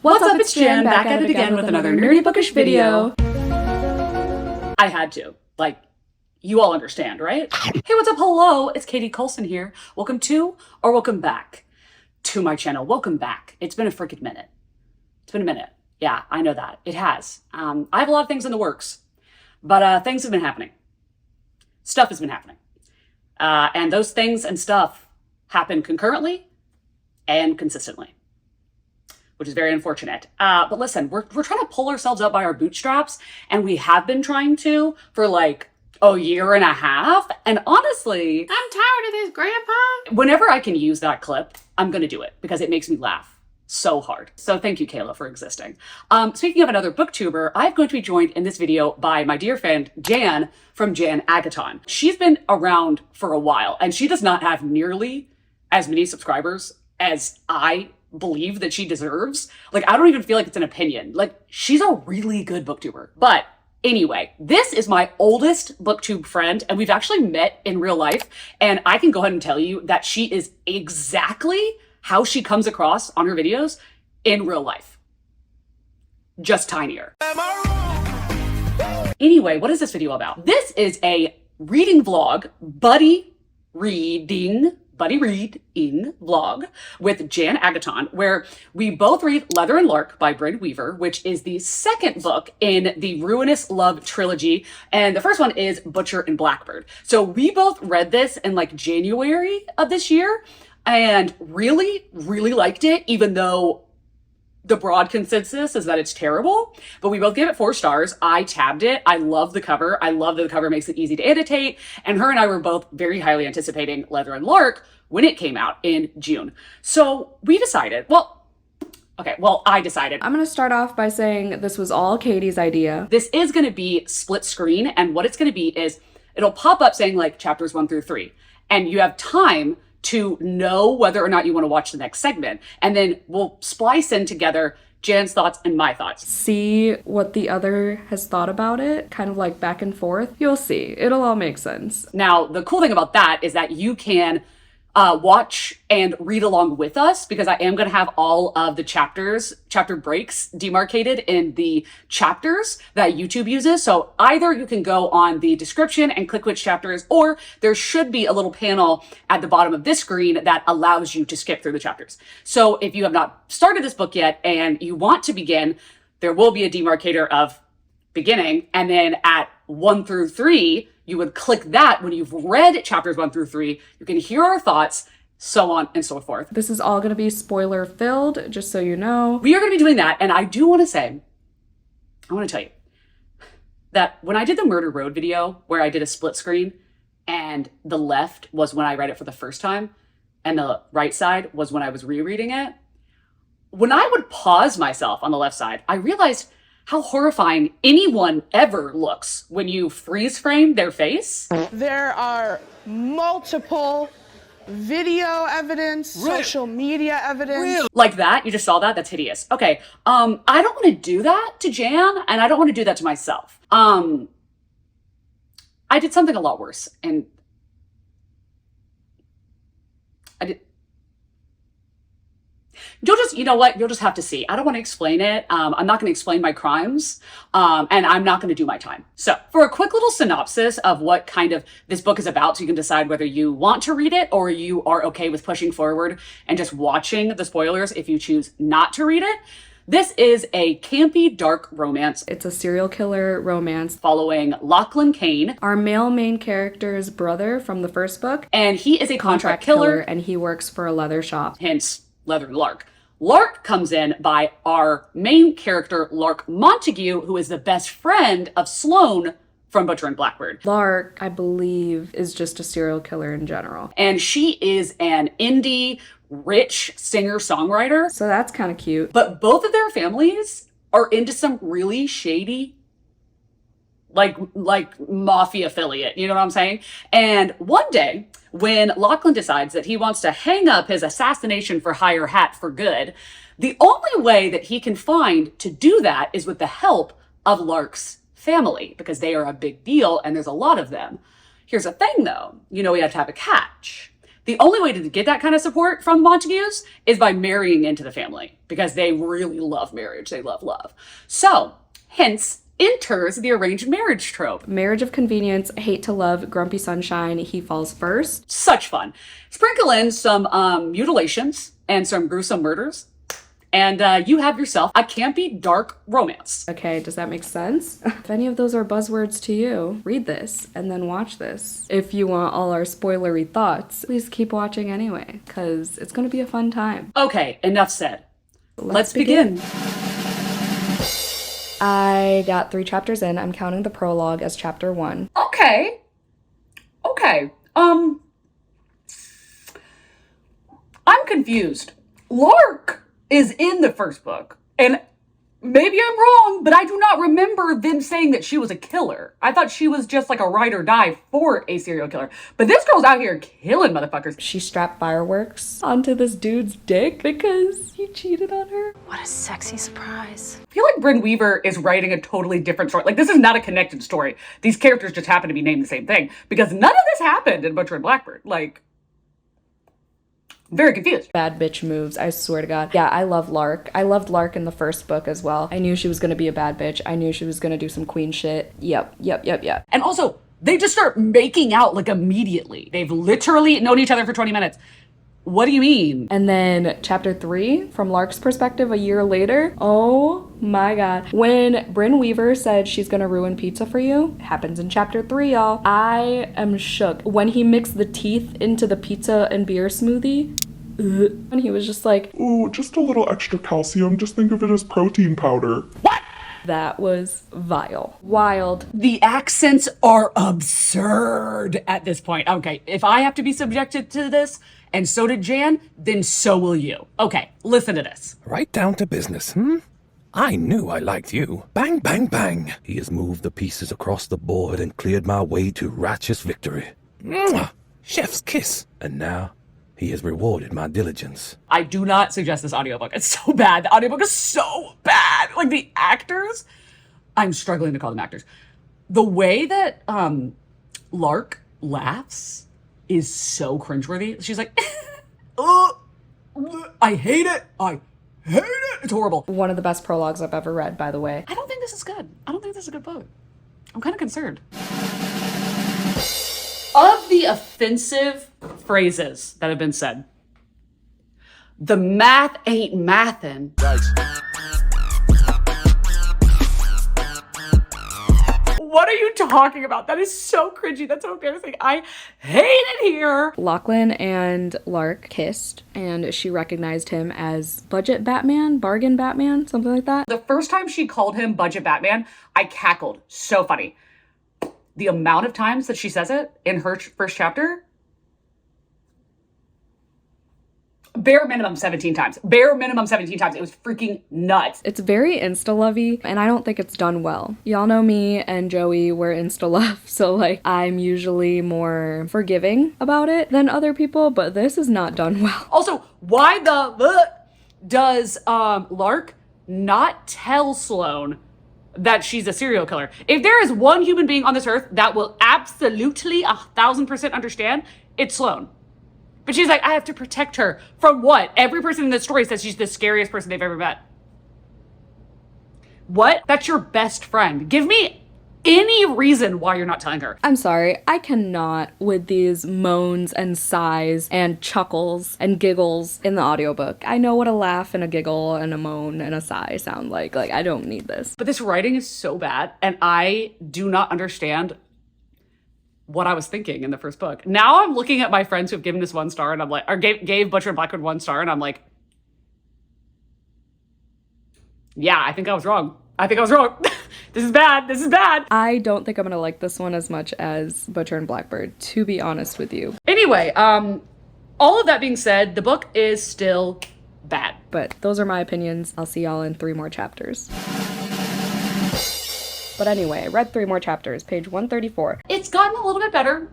What's up, it's Jan, back at it again with another nerdy bookish video. I had to. Like, you all understand, right? Hey, what's up? Hello, it's Katie Colson here. Welcome to, or welcome back to my channel. Welcome back. It's been a freaking minute. It's been a minute. Yeah, I know that. It has. I have a lot of things in the works, but things have been happening. Stuff has been happening. And those things and stuff happen concurrently and consistently, which is very unfortunate. But listen, we're trying to pull ourselves up by our bootstraps, and we have been trying to for like a year and a half. And honestly, I'm tired of this, Grandpa. Whenever I can use that clip, I'm gonna do it because it makes me laugh so hard. So thank you, Kayla, for existing. Speaking of another booktuber, I'm going to be joined in this video by my dear friend, Jan from Jan Agaton. She's been around for a while, and she does not have nearly as many subscribers as I believe that she deserves. Like, I don't even feel like it's an opinion. Like, she's a really good booktuber. But anyway, this is my oldest booktube friend, and we've actually met in real life. And I can go ahead and tell you that she is exactly how she comes across on her videos in real life. Just tinier. Anyway, what is this video about? This is a reading vlog, buddy reading vlog with Jan Agaton, where we both read Leather Lark by Bryn Weaver, which is the second book in the Ruinous Love trilogy. And the first one is Butcher and Blackbird. So we both read this in like January of this year and really, really liked it, even though the broad consensus is that it's terrible, but we both gave it 4 stars. I tabbed it. I love the cover. I love that the cover makes it easy to annotate. And her and I were both very highly anticipating Leather and Lark when it came out in June. So we decided, I decided. I'm going to start off by saying this was all Katie's idea. This is going to be split screen. And what it's going to be is it'll pop up saying like chapters 1 through 3. And you have time to know whether or not you want to watch the next segment. And then we'll splice in together Jan's thoughts and my thoughts. See what the other has thought about it, kind of like back and forth. You'll see. It'll all make sense. Now, the cool thing about that is that you can watch and read along with us, because I am going to have all of the chapter breaks demarcated in the chapters that YouTube uses. So either you can go on the description and click which chapters, or there should be a little panel at the bottom of this screen that allows you to skip through the chapters. So if you have not started this book yet and you want to begin, there will be a demarcator of beginning, and then at 1 through 3, you would click that when you've read chapters 1 through 3. You can hear our thoughts, so on and so forth. This is all going to be spoiler filled, just so you know. We are going to be doing that, and I do want to say, I want to tell you that when I did the Murder Road video, where I did a split screen, and the left was when I read it for the first time, and the right side was when I was rereading it, when I would pause myself on the left side, I realized how horrifying anyone ever looks when you freeze frame their face. There are multiple video evidence, social media evidence. Like that, you just saw that? That's hideous. Okay, I don't want to do that to Jan, and I don't want to do that to myself. I did something a lot worse, and you know what? You'll just have to see. I don't want to explain it. I'm not going to explain my crimes, and I'm not going to do my time. So for a quick little synopsis of what kind of this book is about, so you can decide whether you want to read it or you are okay with pushing forward and just watching the spoilers if you choose not to read it. This is a campy, dark romance. It's a serial killer romance following Lachlan Kane, our male main character's brother from the first book. And he is a contract killer, and he works for a leather shop. Hence, Leather Lark. Lark comes in by our main character, Lark Montague, who is the best friend of Sloane from Butcher and Blackbird. Lark, I believe, is just a serial killer in general. And she is an indie, rich singer-songwriter. So that's kind of cute. But both of their families are into some really shady, like mafia affiliate, you know what I'm saying? And one day, when Lachlan decides that he wants to hang up his assassination for hire hat for good, the only way that he can find to do that is with the help of Lark's family, because they are a big deal and there's a lot of them. Here's the thing though, you know, we have to have a catch. The only way to get that kind of support from Montagues is by marrying into the family, because they really love marriage. They love love. So, hence, enters the arranged marriage trope. Marriage of convenience, hate to love, grumpy sunshine, he falls first. Such fun. Sprinkle in some mutilations and some gruesome murders, and you have yourself a campy, dark romance. Okay, does that make sense? If any of those are buzzwords to you, read this and then watch this. If you want all our spoilery thoughts, please keep watching anyway, because it's gonna be a fun time. Okay, enough said. Let's begin. I got 3 chapters in. I'm counting the prologue as chapter 1. Okay. I'm confused. Lark is in the first book, and maybe I'm wrong, but I do not remember them saying that she was a killer. I thought she was just like a ride or die for a serial killer. But this girl's out here killing motherfuckers. She strapped fireworks onto this dude's dick because he cheated on her. What a sexy surprise. I feel like Bryn Weaver is writing a totally different story. Like, this is not a connected story. These characters just happen to be named the same thing, because none of this happened in Butcher and Blackbird. Like, very confused. Bad bitch moves, I swear to God. Yeah, I love Lark. I loved Lark in the first book as well. I knew she was gonna be a bad bitch. I knew she was gonna do some queen shit. Yep. And also, they just start making out, like, immediately. They've literally known each other for 20 minutes. What do you mean? And then chapter 3, from Lark's perspective, a year later, oh my God. When Bryn Weaver said she's gonna ruin pizza for you, it happens in chapter 3, y'all. I am shook. When he mixed the teeth into the pizza and beer smoothie, and he was just like, ooh, just a little extra calcium. Just think of it as protein powder. What? that was vile. Wild. The accents are absurd at this point. Okay, if I have to be subjected to this, and so did Jan, then so will you. Okay, listen to this. Right down to business, I knew I liked you. Bang, bang, bang. He has moved the pieces across the board and cleared my way to righteous victory. Mwah! Chef's kiss. And now he has rewarded my diligence. I do not suggest this audiobook. It's so bad. The audiobook is so bad. Like, the actors, I'm struggling to call them actors. The way that Lark laughs is so cringeworthy. She's like, I hate it. I hate it. It's horrible. One of the best prologues I've ever read, by the way. I don't think this is good. I don't think this is a good book. I'm kind of concerned. Of the offensive phrases that have been said, the math ain't mathin'. What are you talking about? That is so cringy. That's so embarrassing. I hate it here. Lachlan and Lark kissed, and she recognized him as Budget Batman, Bargain Batman, something like that. The first time she called him Budget Batman, I cackled. So funny. The amount of times that she says it in her first chapter, bare minimum 17 times. Bare minimum 17 times. It was freaking nuts. It's very insta-lovey, and I don't think it's done well. Y'all know me and Joey were insta-love, so like I'm usually more forgiving about it than other people, but this is not done well. Also, why the does Lark not tell Sloane that she's a serial killer? If there is one human being on this earth that will absolutely 1,000% understand, it's Sloane. But she's like, I have to protect her from what? Every person in this story says she's the scariest person they've ever met. What? That's your best friend. Give me any reason why you're not telling her. I'm sorry, I cannot with these moans and sighs and chuckles and giggles in the audiobook. I know what a laugh and a giggle and a moan and a sigh sound like. Like, I don't need this. But this writing is so bad, and I do not understand what I was thinking in the first book. Now I'm looking at my friends who have given this 1 star, and I'm like, or gave Butcher and Blackbird 1 star, and I'm like, yeah, I think I was wrong. This is bad. This is bad. I don't think I'm gonna like this one as much as Butcher and Blackbird, to be honest with you. Anyway, all of that being said, the book is still bad. But those are my opinions. I'll see y'all in 3 more chapters. But anyway, I read 3 more chapters, page 134. It's gotten a little bit better.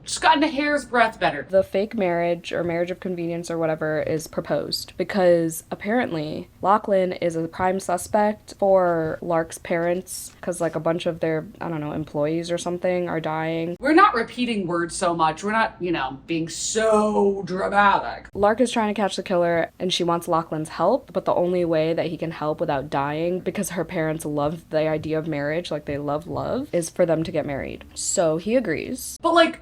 just gotten a hair's breadth better. The fake marriage or marriage of convenience or whatever is proposed because apparently Lachlan is a prime suspect for Lark's parents because like a bunch of their, I don't know, employees or something are dying. We're not repeating words so much. We're not, being so dramatic. Lark is trying to catch the killer and she wants Lachlan's help, but the only way that he can help without dying, because her parents love the idea of marriage, like they love love, is for them to get married. So he agrees. But like,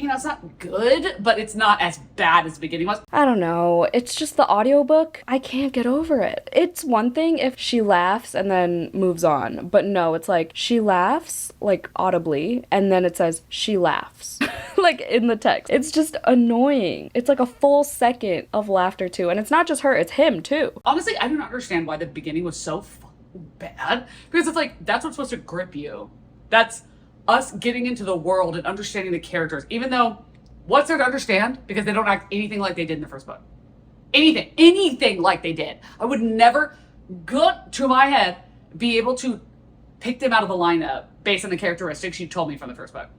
it's not good, but it's not as bad as the beginning was. I don't know. It's just the audiobook. I can't get over it. It's one thing if she laughs and then moves on. But no, it's like she laughs, like audibly, and then it says she laughs. Like in the text. It's just annoying. It's like a full second of laughter too. And it's not just her, it's him too. Honestly, I do not understand why the beginning was so fucking bad. Because it's like, that's what's supposed to grip you. That's us getting into the world and understanding the characters, even though what's there to understand? Because they don't act anything like they did in the first book. Anything like they did. I would never, gut to my head, be able to pick them out of the lineup based on the characteristics you told me from the first book.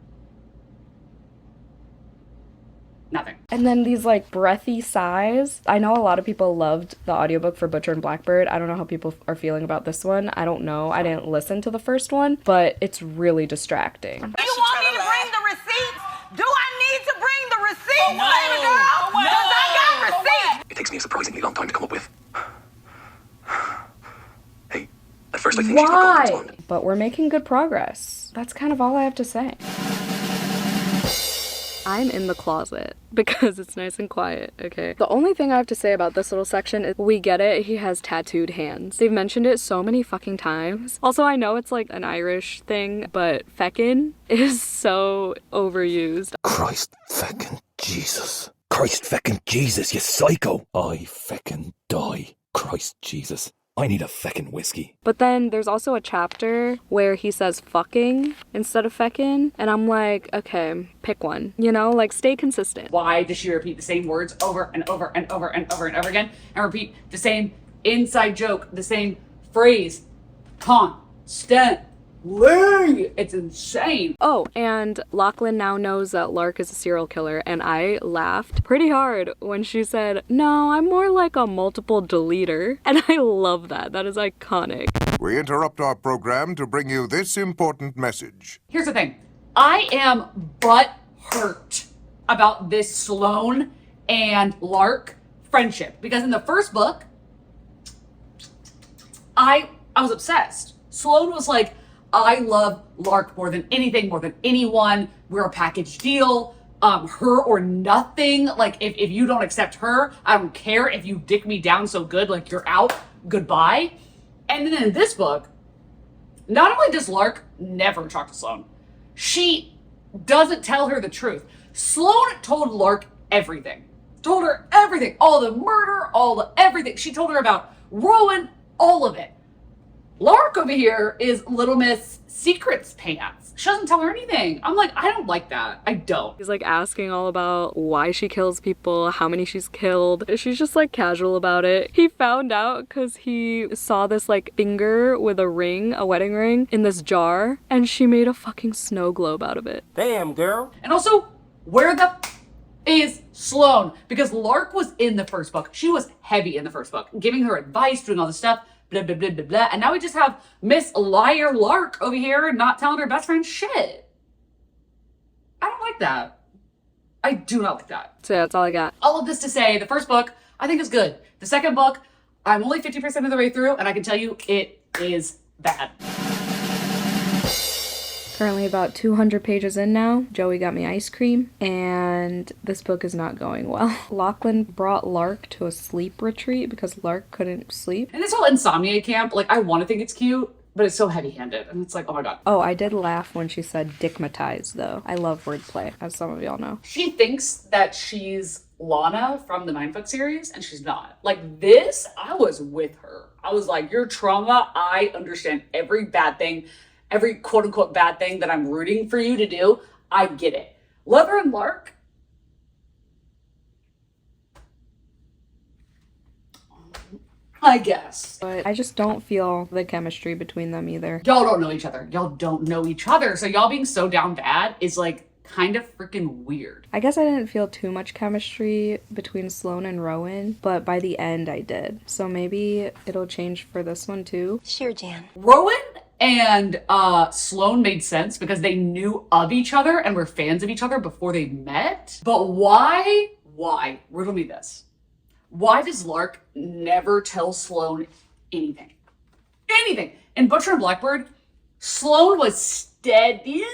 Nothing. And then these like breathy sighs. I know a lot of people loved the audiobook for Butcher and Blackbird. I don't know how people are feeling about this one. I don't know. I didn't listen to the first one, but it's really distracting. Do you want me to bring the receipts? Do I need to bring the receipts, baby girl? Because I got receipts. It takes me a surprisingly long time to come up with. Hey, at first I think she's not going to respond. But we're making good progress. That's kind of all I have to say. I'm in the closet because it's nice and quiet, okay? The only thing I have to say about this little section is we get it, he has tattooed hands. They've mentioned it so many fucking times. Also, I know it's like an Irish thing, but feckin' is so overused. Christ feckin' Jesus. Christ feckin' Jesus, you psycho. I feckin' die. Christ Jesus. I need a feckin' whiskey. But then there's also a chapter where he says fucking instead of feckin', and I'm like, okay, pick one. Like stay consistent. Why does she repeat the same words over and over and over and over and over again, and repeat the same inside joke, the same phrase constantly? It's insane. Oh, and Lachlan now knows that Lark is a serial killer, and I laughed pretty hard when she said, no, I'm more like a multiple deleter. And I love that. That is iconic. We interrupt our program to bring you this important message. Here's the thing. I am butthurt about this Sloane and Lark friendship, because in the first book, I was obsessed. Sloane was like, I love Lark more than anything, more than anyone. We're a package deal. Her or nothing. Like, if you don't accept her, I don't care if you dick me down so good, like you're out, goodbye. And then in this book, not only does Lark never talk to Sloane, she doesn't tell her the truth. Sloane told Lark everything. Told her everything. All the murder, all the everything. She told her about Rowan, all of it. Lark over here is Little Miss Secrets Pants. She doesn't tell her anything. I'm like, I don't like that. I don't. He's like asking all about why she kills people, how many she's killed. She's just like casual about it. He found out because he saw this like finger with a ring, a wedding ring, in this jar, and she made a fucking snow globe out of it. Damn, girl. And also, where the is Sloane? Because Lark was in the first book. She was heavy in the first book, giving her advice, doing all this stuff. Blah, blah, blah, blah, blah. And now we just have Miss Liar Lark over here not telling her best friend shit. I don't like that. I do not like that. So yeah, that's all I got. All of this to say, the first book, I think is good. The second book, I'm only 50% of the way through, and I can tell you it is bad. Currently about 200 pages in now. Joey got me ice cream, and this book is not going well. Lachlan brought Lark to a sleep retreat because Lark couldn't sleep. And this whole insomnia camp, like, I want to think it's cute, but it's so heavy-handed, and it's like, oh my god. Oh, I did laugh when she said dickmatized, though. I love wordplay, as some of y'all know. She thinks that she's Lana from the Mindfuck series, and she's not. Like, this, I was with her. I was like, your trauma, I understand every bad thing, every quote-unquote bad thing that I'm rooting for you to do. I get it. Leather and Lark, I guess. But I just don't feel the chemistry between them either. Y'all don't know each other. Y'all don't know each other. So y'all being so down bad is like kind of freaking weird. I guess I didn't feel too much chemistry between Sloane and Rowan, but by the end I did. So maybe it'll change for this one too. Sure, Jan. Rowan and Sloane made sense because they knew of each other and were fans of each other before they met. But why? Riddle me this. Why does Lark never tell Sloane anything? Anything. In Butcher and Blackbird, Sloane was steady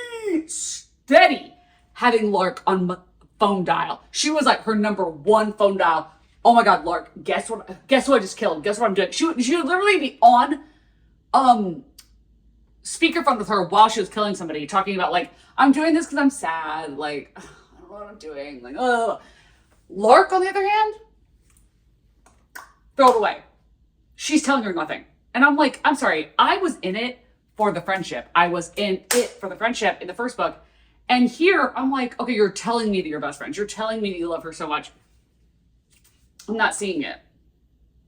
having Lark on phone dial. She was like her number one phone dial. Oh my God, Lark, guess what I just killed? Guess what I'm doing? She would literally be on speakerphone with her while she was killing somebody, talking about like, I'm doing this because I'm sad. Like, I don't know what I'm doing. Like, oh. Lark, on the other hand, throw it away. She's telling her nothing. And I'm like, I'm sorry, I was in it for the friendship. I was in it for the friendship in the first book. And here, I'm like, okay, you're telling me that you're best friends. You're telling me that you love her so much. I'm not seeing it.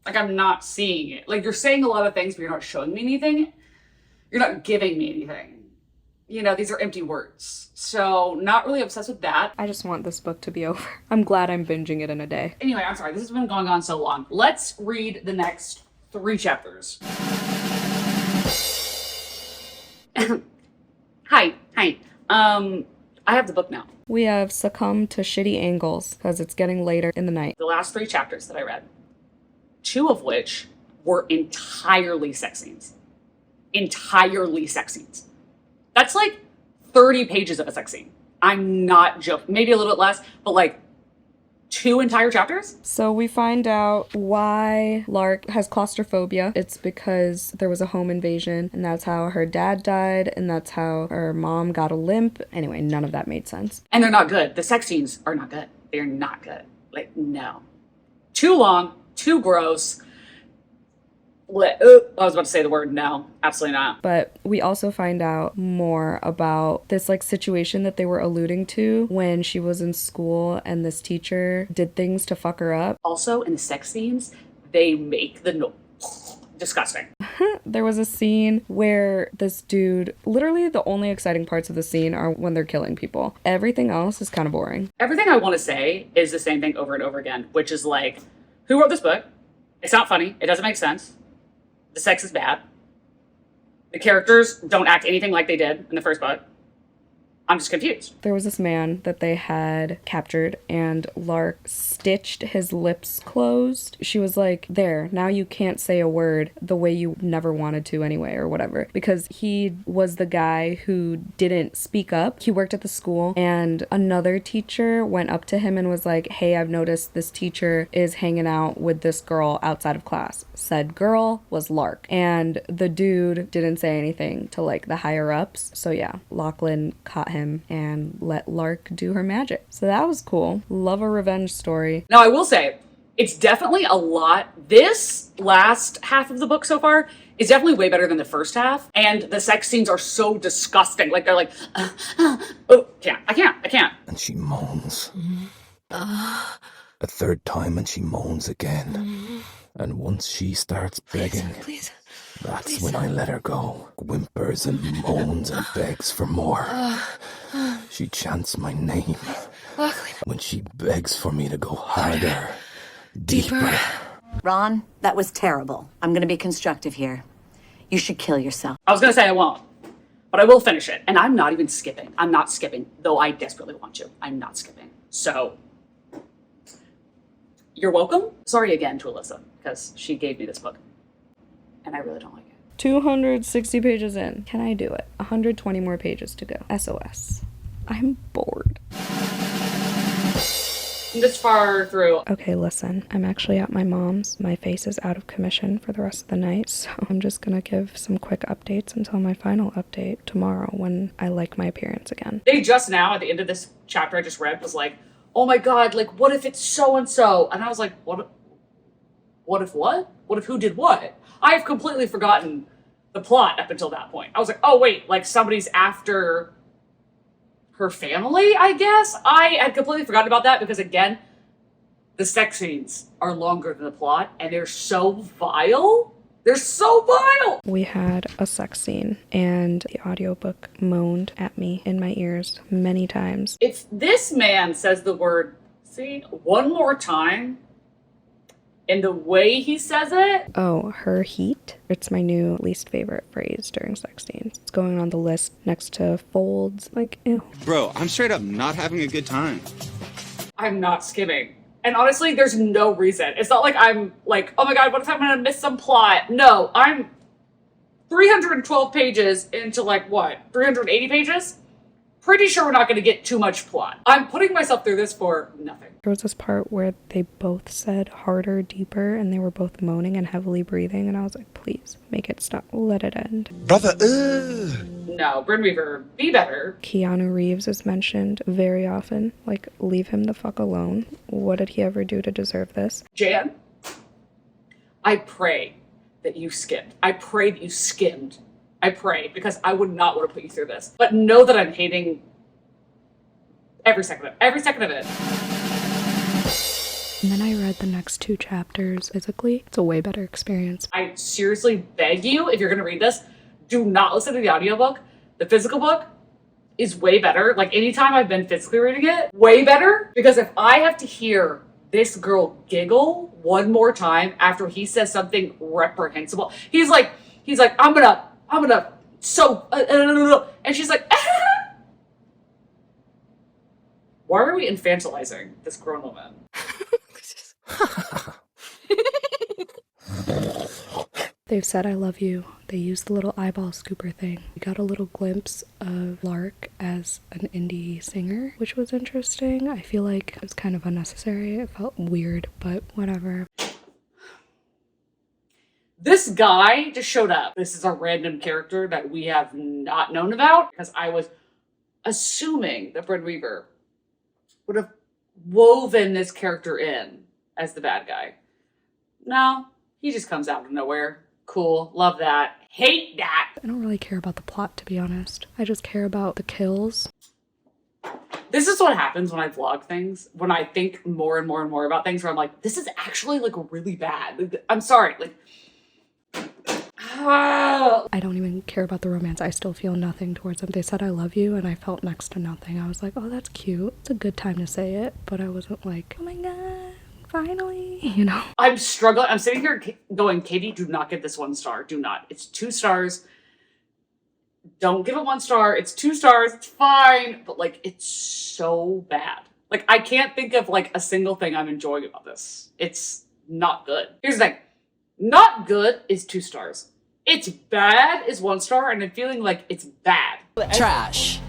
Like, I'm not seeing it. Like, you're saying a lot of things, but you're not showing me anything. You're not giving me anything. You know, these are empty words. So, not really obsessed with that. I just want this book to be over. I'm glad I'm binging it in a day. Anyway, I'm sorry. This has been going on so long. Let's read the next 3 chapters. Hi. I have the book now. We have succumbed to shitty angles because it's getting later in the night. The last 3 chapters that I read, 2 of which were entirely sex scenes. Entirely sex scenes. That's like 30 pages of a sex scene. I'm not joking. Maybe a little bit less, but like 2 entire chapters? So we find out why Lark has claustrophobia. It's because there was a home invasion, and that's how her dad died, and that's how her mom got a limp. Anyway, none of that made sense. And they're not good. The sex scenes are not good. They're not good. Like, no. Too long, too gross. I was about to say the word no. Absolutely not. But we also find out more about this like situation that they were alluding to when she was in school and this teacher did things to fuck her up. Also, in the sex scenes, they make the disgusting. There was a scene where this dude, literally the only exciting parts of the scene are when they're killing people. Everything else is kind of boring. Everything I want to say is the same thing over and over again, which is like, who wrote this book? It's not funny. It doesn't make sense. The sex is bad. The characters don't act anything like they did in the first book. I'm just confused. There was this man that they had captured, and Lark stitched his lips closed. She was like, there, now you can't say a word the way you never wanted to anyway, or whatever. Because he was the guy who didn't speak up. He worked at the school, and another teacher went up to him and was like, hey, I've noticed this teacher is hanging out with this girl outside of class. Said girl was Lark. And the dude didn't say anything to like the higher ups. So yeah, Lachlan caught him and let Lark do her magic. So that was cool. Love a revenge story. Now, I will say, it's definitely a lot. This last half of the book so far is definitely way better than the first half. And the sex scenes are so disgusting. Like, they're like, oh, I can't. And she moans. A third time and she moans again. And once she starts begging, that's when I let her go. Whimpers and moans and begs for more. She chants my name. When she begs for me to go harder, deeper. Ron, that was terrible. I'm going to be constructive here. You should kill yourself. I was going to say I won't, but I will finish it. And I'm not even skipping. I'm not skipping, though I desperately want to. I'm not skipping. So, you're welcome. Sorry again to Alyssa, because she gave me this book. And I really don't like it. 260 pages in. Can I do it? 120 more pages to go. SOS. I'm bored. This far through. Okay, listen. I'm actually at my mom's. My face is out of commission for the rest of the night, so I'm just gonna give some quick updates until my final update tomorrow when I like my appearance again. They just now, at the end of this chapter I just read, was like, oh my God, like, what if it's so-and-so? And I was like, what if what? What if who did what? I have completely forgotten the plot up until that point. I was like, oh wait, like somebody's after her family, I guess? I had completely forgotten about that because, again, The sex scenes are longer than the plot, and they're so vile. They're so vile! We had a sex scene, and the audiobook moaned at me in my ears many times. If this man says the word, see, one more time, and the way he says it. Oh, her heat. It's my new least favorite phrase during sex scenes. It's going on the list next to folds. Like, ew. Bro, I'm straight up not having a good time. I'm not skimming. And honestly, there's no reason. It's not like I'm like, oh my god, what if I'm gonna miss some plot? No, I'm 312 pages into like what? 380 pages? Pretty sure we're not gonna get too much plot. I'm putting myself through this for nothing. There was this part where they both said harder, deeper, and they were both moaning and heavily breathing, and I was like, please, make it stop. Let it end. Brother, No, Bryn Weaver, be better. Keanu Reeves is mentioned very often. Like, leave him the fuck alone. What did he ever do to deserve this? Jan, I pray that you skimmed. I pray that you skimmed. I pray, because I would not want to put you through this. But know that I'm hating every second of it. Every second of it. And then I read the next 2 chapters physically. It's a way better experience. I seriously beg you, if you're going to read this, do not listen to the audiobook. The physical book is way better. Like, anytime I've been physically reading it, way better. Because if I have to hear this girl giggle one more time after he says something reprehensible, he's like, I'm gonna, and she's like, why are we infantilizing this grown woman? They've said I love you. They used the little eyeball scooper thing. We got a little glimpse of Lark as an indie singer, which was interesting. I feel like it was kind of unnecessary. It felt weird, but whatever. This guy just showed up. This is a random character that we have not known about, because I was assuming that Bryn Weaver would have woven this character in as the bad guy. No, he just comes out of nowhere. Cool, love that. Hate that. I don't really care about the plot, to be honest. I just care about the kills. This is what happens when I vlog things, when I think more and more and more about things, where I'm like, this is actually like really bad. I'm sorry, like, I don't even care about the romance. I still feel nothing towards them. They said I love you, and I felt next to nothing. I was like, oh, that's cute. It's a good time to say it, but I wasn't like, oh my god, finally, you know? I'm struggling. I'm sitting here going, Katie, do not give this 1 star. Do not. It's 2 stars. Don't give it 1 star. It's 2 stars. It's fine. But like, it's so bad. Like, I can't think of like a single thing I'm enjoying about this. It's not good. Here's the thing. Not good is 2 stars. It's bad is 1 star, and I'm feeling like it's bad. Trash.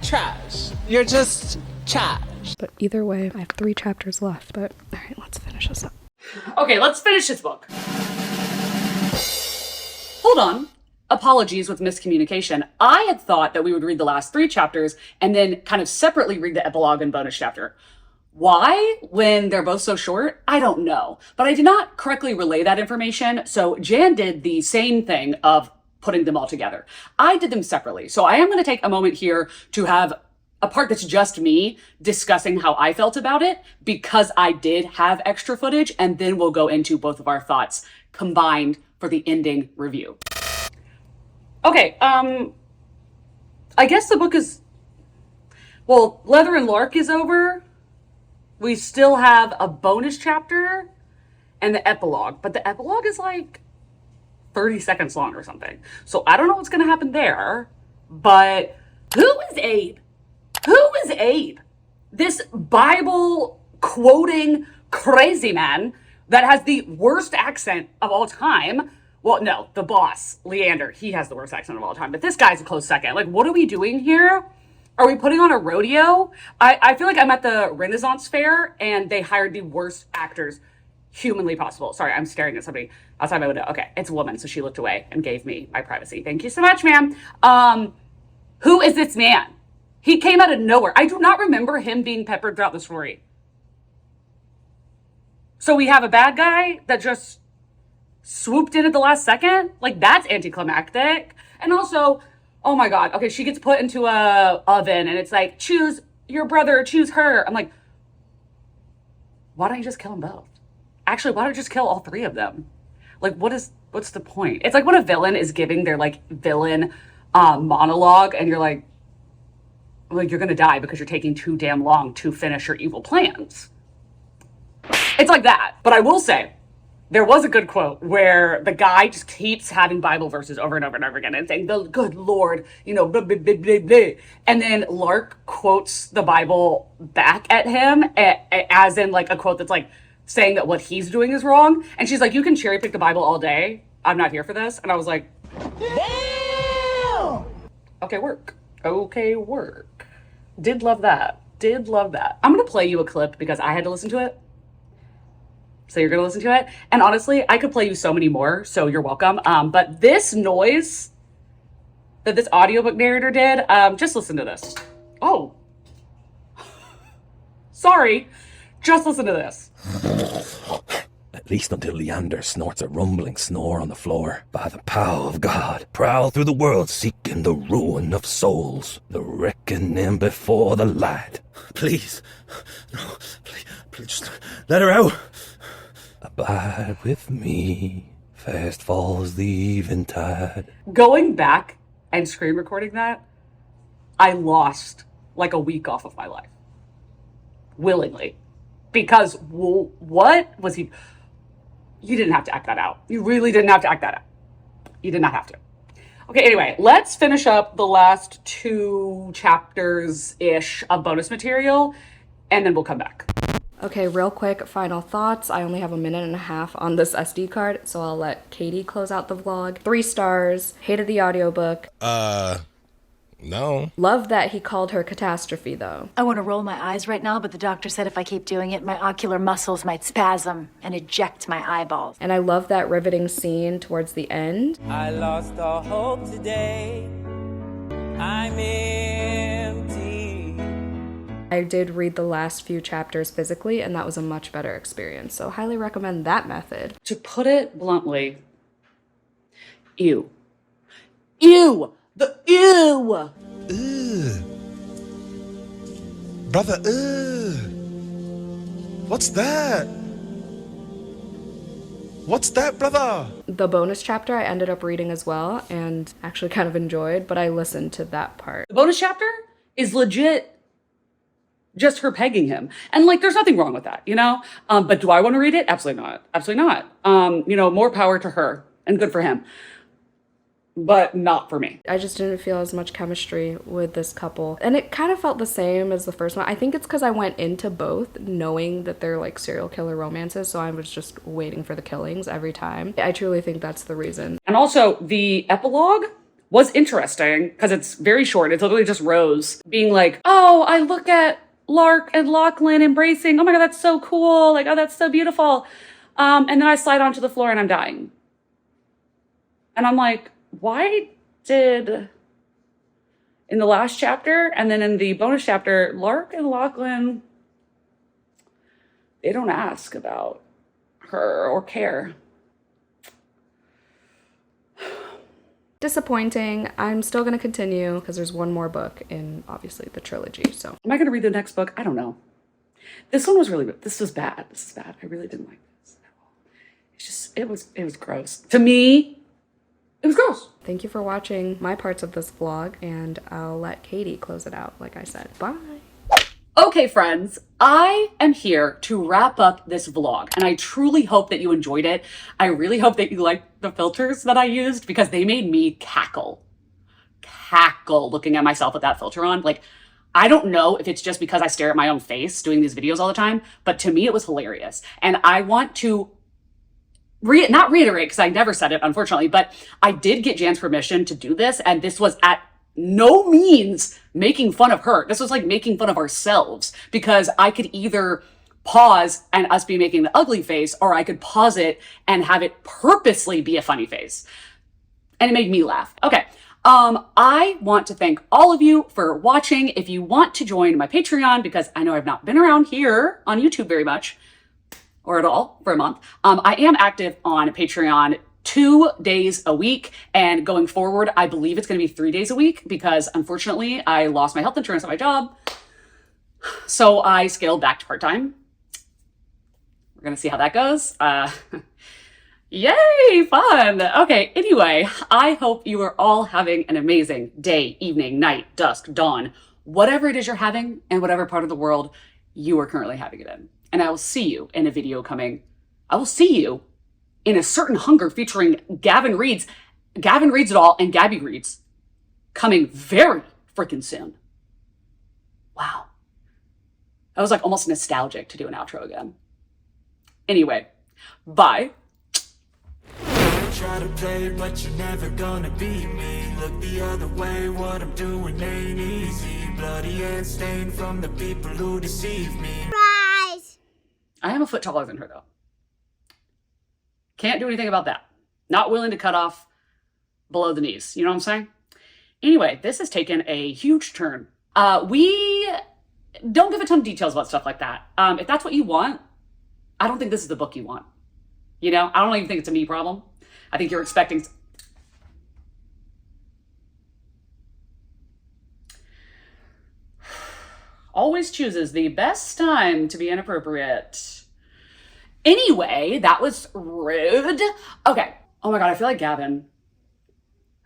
You're just trash. But either way, I have 3 chapters left, but all right, let's finish this up. Okay, let's finish this book. Hold on. Apologies with miscommunication. I had thought that we would read the last 3 chapters and then kind of separately read the epilogue and bonus chapter. Why, when they're both so short? I don't know. But I did not correctly relay that information, so Jan did the same thing of putting them all together. I did them separately. So I am going to take a moment here to have a part that's just me discussing how I felt about it, because I did have extra footage, and then we'll go into both of our thoughts combined for the ending review. Okay, I guess the book is, well, Leather and Lark is over. We still have a bonus chapter and the epilogue, but the epilogue is like 30 seconds long or something. So I don't know what's going to happen there, but who is Abe? Who is Abe? This Bible quoting crazy man that has the worst accent of all time. Well, no, the boss, Leander, he has the worst accent of all time, but this guy's a close second. Like, what are we doing here? Are we putting on a rodeo? I feel like I'm at the Renaissance Fair and they hired the worst actors humanly possible. Sorry, I'm staring at somebody outside my window. Okay, it's a woman, so she looked away and gave me my privacy. Thank you so much, ma'am. Who is this man? He came out of nowhere. I do not remember him being peppered throughout the story. So we have a bad guy that just swooped in at the last second? Like, that's anticlimactic. And also, oh my God, okay, she gets put into a oven and it's like, choose your brother, choose her. I'm like, why don't you just kill them both? actually, why don't you just kill all 3 of them? Like, what's the point? It's like when a villain is giving their like villain monologue and you're like, well, you're gonna die because you're taking too damn long to finish your evil plans. It's like that. But I will say, there was a good quote where the guy just keeps having Bible verses over and over and over again and saying, the good Lord, you know, blah, blah, blah, blah, blah. And then Lark quotes the Bible back at him as in like a quote that's like saying that what he's doing is wrong. And she's like, you can cherry pick the Bible all day. I'm not here for this. And I was like, damn! Okay, work. Okay, work. Did love that. Did love that. I'm going to play you a clip because I had to listen to it. So you're going to listen to it. And honestly, I could play you so many more, so you're welcome. But this noise that this audiobook narrator did, just listen to this. Oh. Sorry. Just listen to this. At least until Leander snorts a rumbling snore on the floor. By the power of God, prowl through the world seeking the ruin of souls, the reckoning before the light. Please. No, please just let her out. Abide with me, fast falls the eventide. Going back and screen recording that, I lost like a week off of my life. Willingly. Because what was he... You didn't have to act that out. You really didn't have to act that out. You did not have to. Okay, anyway, let's finish up the last 2 chapters-ish of bonus material, and then we'll come back. Okay, real quick, final thoughts. I only have 1.5 minutes on this SD card, so I'll let Katie close out the vlog. 3 stars. Hated the audiobook. No. Love that he called her catastrophe, though. I want to roll my eyes right now, but the doctor said if I keep doing it, my ocular muscles might spasm and eject my eyeballs. And I love that riveting scene towards the end. I lost all hope today. I'm empty. I did read the last few chapters physically, and that was a much better experience, so highly recommend that method. To put it bluntly, ew. Ew! The ew! Ugh. Brother, ugh. What's that? What's that, brother? The bonus chapter I ended up reading as well, and actually kind of enjoyed, but I listened to that part. The bonus chapter is legit just her pegging him. And like, there's nothing wrong with that, you know? But do I want to read it? Absolutely not. Absolutely not. You know, more power to her and good for him. But not for me. I just didn't feel as much chemistry with this couple. And it kind of felt the same as the first one. I think it's because I went into both knowing that they're like serial killer romances, so I was just waiting for the killings every time. I truly think that's the reason. And also, the epilogue was interesting because it's very short. It's literally just Rose being like, oh, I look at Lark and Lachlan embracing. Oh my God, that's so cool. Like, oh, that's so beautiful. And then I slide onto the floor and I'm dying. And I'm like, why did, in the last chapter and then in the bonus chapter, Lark and Lachlan, they don't ask about her or care. Disappointing. I'm still going to continue because there's one more book in, obviously, the trilogy, so. Am I going to read the next book? I don't know. This one was really good. This was bad. This is bad. I really didn't like this at all. It's just, it was gross. To me, it was gross. Thank you for watching my parts of this vlog, and I'll let Katie close it out, like I said. Bye. Okay, friends, I am here to wrap up this vlog, and I truly hope that you enjoyed it. I really hope that you liked the filters that I used because they made me cackle looking at myself with that filter on. Like, I don't know if it's just because I stare at my own face doing these videos all the time, but to me it was hilarious. And I want to not reiterate, because I never said it, unfortunately, but I did get Jan's permission to do this, and this was at no means making fun of her. This was like making fun of ourselves, because I could either pause and us be making the ugly face, or I could pause it and have it purposely be a funny face. And it made me laugh. Okay. I want to thank all of you for watching. If you want to join my Patreon, because I know I've not been around here on YouTube very much, or at all, for a month. I am active on Patreon 2 days a week, and going forward, I believe it's going to be 3 days a week because unfortunately I lost my health insurance at my job. So I scaled back to part-time. We're gonna see how that goes. Yay, fun. Okay, anyway, I hope you are all having an amazing day, evening, night, dusk, dawn, whatever it is you're having and whatever part of the world you are currently having it in. And I will see you in a video coming. I will see you in a certain hunger featuring Gavin Reads It All and Gabby Reads coming very freaking soon. Wow. That was like almost nostalgic to do an outro again. Anyway, bye. Try to play, but you're never gonna beat me. Look the other way, what I'm doing ain't easy. Bloody and stained from the people who deceive me. I am a foot taller than her though. Can't do anything about that. Not willing to cut off below the knees. You know what I'm saying? Anyway, this has taken a huge turn. We don't give a ton of details about stuff like that. If that's what you want, I don't think this is the book you want. You know, I don't even think it's a me problem. I think you're expecting... Always chooses the best time to be inappropriate. Anyway, that was rude. Okay. Oh my God, I feel like Gavin.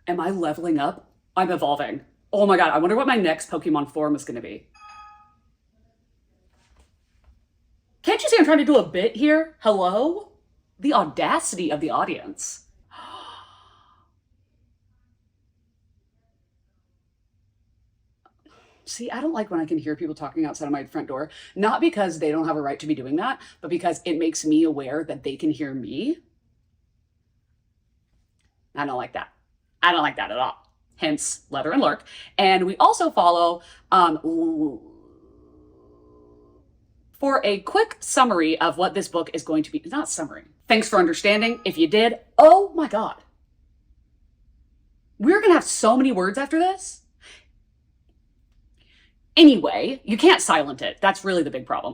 Am I leveling up? I'm evolving. Oh my God, I wonder what my next Pokemon form is going to be. Can't you see I'm trying to do a bit here? Hello? The audacity of the audience. See, I don't like when I can hear people talking outside of my front door, not because they don't have a right to be doing that, but because it makes me aware that they can hear me. I don't like that. I don't like that at all. Hence, Leather and Lark. And we also follow, for a quick summary of what this book is going to be. Not summary. Thanks for understanding. If you did, oh my God. We're going to have so many words after this. Anyway, you can't silent it. That's really the big problem.